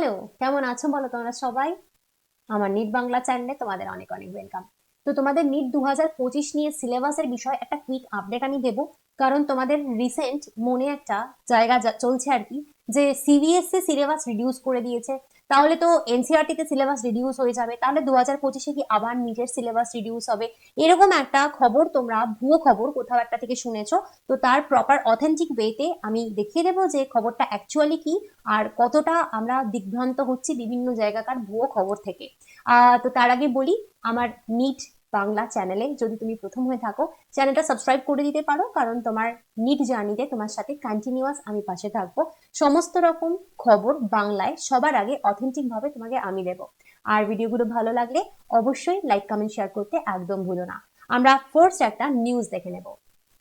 Hello, কেমন আছো বলো তোমরা সবাই? আমার নিট বাংলা চ্যানেলে তোমাদের অনেক অনেক ওয়েলকাম। তো তোমাদের নিট 2025 নিয়ে সিলেবাসের বিষয়ে একটা কুইক আপডেট আমি দেবো, কারণ তোমাদের রিসেন্ট মনে একটা জায়গা চলছে আর কি, যে সিবিএসসি সিলেবাস রিডিউস করে দিয়েছে। তাহলে তো এনসিইআরটি তে সিলেবাস রিডিউস হয়ে যাবে, তাহলে 2025-এ কি আবার নিটের সিলেবাস রিডিউস হবে? এরকম একটা খবর তোমরা ভুয়ো খবর কোথাও একটা থেকে শুনেছো। তো তার প্রপার অথেন্টিক ওয়েতে আমি দেখিয়ে দেবো যে খবরটা অ্যাকচুয়ালি কি, আর কতটা আমরা দিগ্ভ্রান্ত হচ্ছি বিভিন্ন জায়গাকার ভুয়ো খবর থেকে। তো তার আগে বলি, আমার নিট বাংলা চ্যানেলে যদি তুমি প্রথম হয়ে থাকো, চ্যানেলটা সাবস্ক্রাইব করে দিতে পারো, কারণ তোমার নিট জার্নিতে তোমার সাথে কন্টিনিউয়াস আমি পাশে থাকবো। সমস্ত রকম খবর বাংলায় সবার আগে অথেন্টিক ভাবে তোমাকে আমি দেবো। আর ভিডিওগুলো ভালো লাগলে অবশ্যই লাইক কমেন্ট শেয়ার করতে একদম ভুলো না। আমরা ফার্স্ট একটা নিউজ দেখে নেব।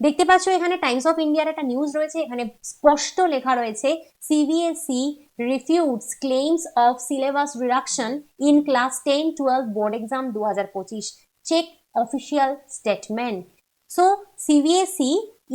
দেখতে পাচ্ছ এখানে টাইমস অফ ইন্ডিয়ার একটা নিউজ রয়েছে, এখানে স্পষ্ট লেখা রয়েছে CBSE refutes claims of syllabus reduction in class 10-12 board exam 2025. Check official statement. So CBSE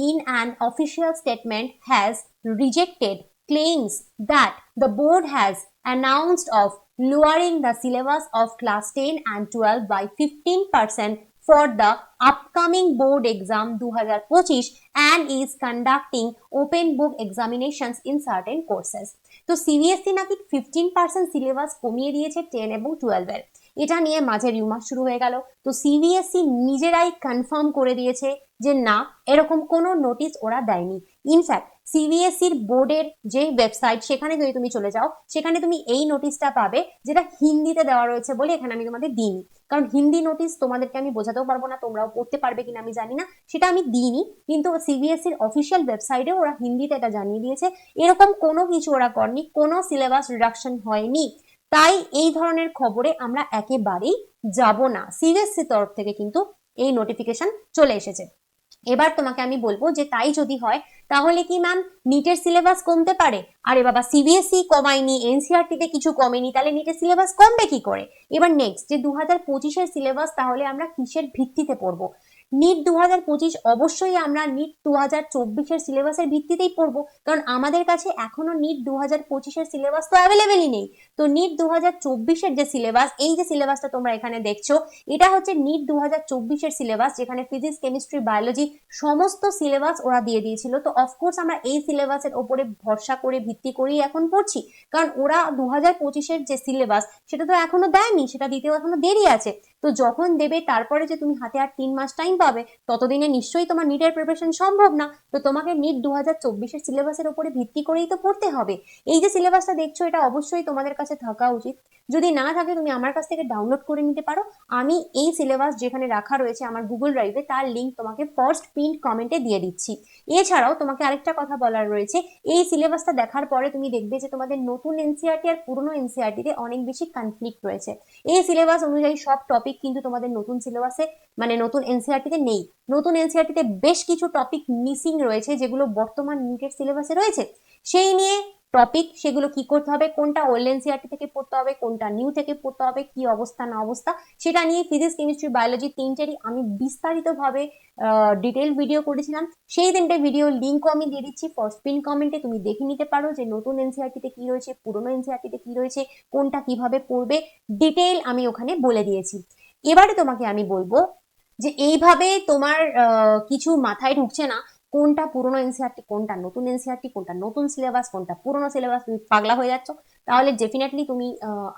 in an official statement has rejected claims that the board has announced of lowering the syllabus of class 10 and 12 by 15% for the upcoming board exam 2025 and is conducting open book examinations in certain courses. তো CBSE নাকি 15% syllabus কমিয়ে দিয়েছে 10 এবং 12 এর। এটা নিয়ে মাঝে rumour শুরু হয়ে গেল। তো সিবিএসসি নিজেরাই কনফার্ম করে দিয়েছে যে না, এরকম কোনো নোটিশ ওরা দেয়নি। ইনফ্যাক্ট সিবিএসসির বোর্ডের যে ওয়েবসাইট, সেখানে যদি তুমি চলে যাও, সেখানে তুমি এই নোটিশটা পাবে, যেটা হিন্দিতে দেওয়া রয়েছে বলে এখানে আমি তোমাদের দিইনি, কারণ হিন্দি নোটিশ তোমাদেরকে আমি বোঝাতেও পারবো না, তোমরাও পড়তে পারবে কিনা আমি জানি না, সেটা আমি দিইনি। কিন্তু সিবিএসসির অফিসিয়াল ওয়েবসাইটে ওরা হিন্দিতে এটা জানিয়ে দিয়েছে এরকম কোনো কিছু ওরা করেনি, কোনো সিলেবাস রিডাকশন হয়নি। তাই এই ধরনের খবরে আমরা একেবারেই যাব না। সিবিএসসি তরফ থেকে কিন্তু এই নোটিফিকেশন চলে এসেছে। এবার তোমাকে আমি বলবো যে তাই যদি হয়, তাহলে কি ম্যাম নিটের সিলেবাস কমতে পারে? আরে বাবা, সিবিএসই কমায়নি, এনসিইআরটি তে কিছু কমেনি, তাহলে নিটের সিলেবাস কমবে কি করে? এবার নেক্সট যে 2025-এর সিলেবাস, তাহলে আমরা কিসের ভিত্তিতে পড়বো? নিট 2025 অবশ্যই আমরা নিট 2024-এর সিলেবাসের ভিত্তিতেই পড়বো, কারণ আমাদের কাছে এখনো নিট 2025-এর সিলেবাস তো অ্যাভেলেবেলই নেই। তো নিট 2024-এর যে সিলেবাস, এই যে সিলেবাসটা তোমরা এখানে দেখছো, এটা হচ্ছে নিট 2024-এর সিলেবাস, যেখানে ফিজিক্স, কেমিস্ট্রি, বায়োলজি সমস্ত সিলেবাস ওরা দিয়ে দিয়েছিল। তো অফকোর্স আমরা এই সিলেবাসের ওপরে ভরসা করে ভিত্তি করেই এখন পড়ছি, কারণ ওরা 2025-এর যে সিলেবাস সেটা তো এখনো দেয়নি, সেটা দিতেও এখনো দেরি আছে। তো যখন দেবে তারপরে যে তুমি হাতে আর 3 মাস টাইম পাবে, ততদিনে নিশ্চয়ই তোমার নিটের প্রিপারেশন সম্ভব না। তো তোমাকে নিট 2024-এর সিলেবাসের উপরে ভিত্তি করেই তো পড়তে হবে। এই যে সিলেবাসটা দেখছো, এটা অবশ্যই তোমাদের কাছে থাকা উচিত। যদি না থাকে তুমি আমার কাছ থেকে ডাউনলোড করে নিতে পারো। আমি এই সিলেবাস যেখানে রাখা রয়েছে আমার গুগল ড্রাইভে, তার লিঙ্ক তোমাকে ফার্স্ট পিন কমেন্টে দিয়ে দিচ্ছি। এছাড়াও তোমাকে আরেকটা কথা বলার রয়েছে, এই সিলেবাসটা দেখার পরে তুমি দেখবে যে তোমাদের নতুন এনসিইআরটি আর পুরনো এনসিইআরটি তে অনেক বেশি কনফ্লিক্ট রয়েছে। এই সিলেবাস অনুযায়ী সব টপিক কিন্তু তোমাদের নতুন সিলেবাসে, মানে নতুন এনসিইআরটি তে নেই। নতুন এনসিইআরটি তে বেশ কিছু টপিক মিসিং রয়েছে, যেগুলো বর্তমান নিটের সিলেবাসে রয়েছে। সেই নিয়ে টপিক, সেগুলো কি করতে হবে, কোনটা ওল্ড এনসিইআরটি থেকে পড়তে হবে, কোনটা নিউ থেকে পড়তে হবে, কি অবস্থা না অবস্থা, সেটা নিয়ে ফিজিক্স, কেমিস্ট্রি, বায়োলজি তিনটেরই আমি বিস্তারিতভাবে ডিটেল ভিডিও করেছিলাম। সেই তিনটে ভিডিও লিঙ্কও আমি দিয়ে দিচ্ছি ফার্স্ট পিন কমেন্টে, তুমি দেখে নিতে পারো যে নতুন এনসিইআরটি তে কি রয়েছে, পুরনো এনসিইআরটি তে কি রয়েছে, কোনটা কিভাবে পড়বে, ডিটেল আমি ওখানে বলে দিয়েছি। এবারে তোমাকে আমি বলবো যে এইভাবে তোমার কিছু মাথায় ঢুকছে না, কোনটা পুরনো এনসিইআরটি, কোনটা নতুন এনসিইআরটি, কোনটা নতুন সিলেবাস, কোনটা পুরনো সিলেবাস, তুমি পাগলা হয়ে যাচ্ছ, তাহলে ডেফিনেটলি তুমি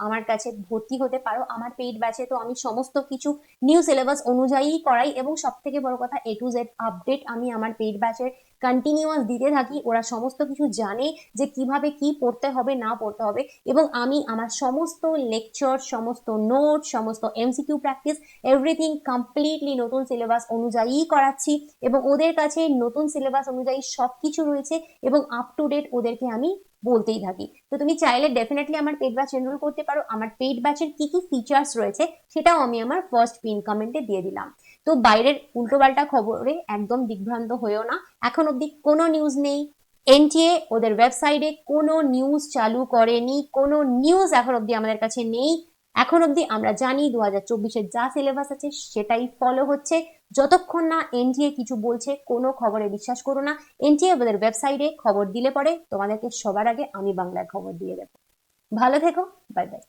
আমার কাছে ভর্তি হতে পারো। আমার পেইড ব্যাচে তো আমি সমস্ত কিছু নিউ সিলেবাস অনুযায়ী করাই, এবং সব থেকে বড় কথা A to Z আপডেট আমি আমার পেইড ব্যাচের কন্টিনিউয়াস দিতে থাকি। ওরা সমস্ত কিছু জানে যে কিভাবে কি পড়তে হবে না পড়তে হবে, এবং আমি আমার সমস্ত লেকচার, সমস্ত নোট, সমস্ত এমসিকিউ প্র্যাকটিস, এভরিথিং কমপ্লিটলি নতুন সিলেবাস অনুযায়ী করাচ্ছি, এবং ওদের কাছে নতুন সিলেবাস অনুযায়ী সবকিছু রয়েছে, এবং আপ টু ডেট ওদেরকে আমি বলতেই থাকি। তো তুমি চাইলে ডেফিনেটলি আমার পেইড ব্যাচ এনরোল করতে পারো। আমার পেইড ব্যাচের কি কি ফিচার্স রয়েছে সেটাও আমি আমার ফার্স্ট পিন কমেন্টে দিয়ে দিলাম। তো বাইরের উল্টোপাল্টা খবরে একদম দিগ্ভ্রান্ত হয়েও না। এখন অব্দি কোনো নিউজ নেই, এনটিএ ওদের ওয়েবসাইটে কোনো নিউজ চালু করেনি, কোনো নিউজ এখন অব্দি আমাদের কাছে নেই। এখন অব্দি আমরা জানি 2024-এর যা সিলেবাস আছে সেটাই ফলো হচ্ছে। যতক্ষণ না এনটিএ কিছু বলছে, কোনো খবরে বিশ্বাস করো না। এনটিএ ওদের ওয়েবসাইটে খবর দিলে পরে তোমাদেরকে সবার আগে আমি বাংলায় খবর দিয়ে দেবো। ভালো থেকো, বাই বাই।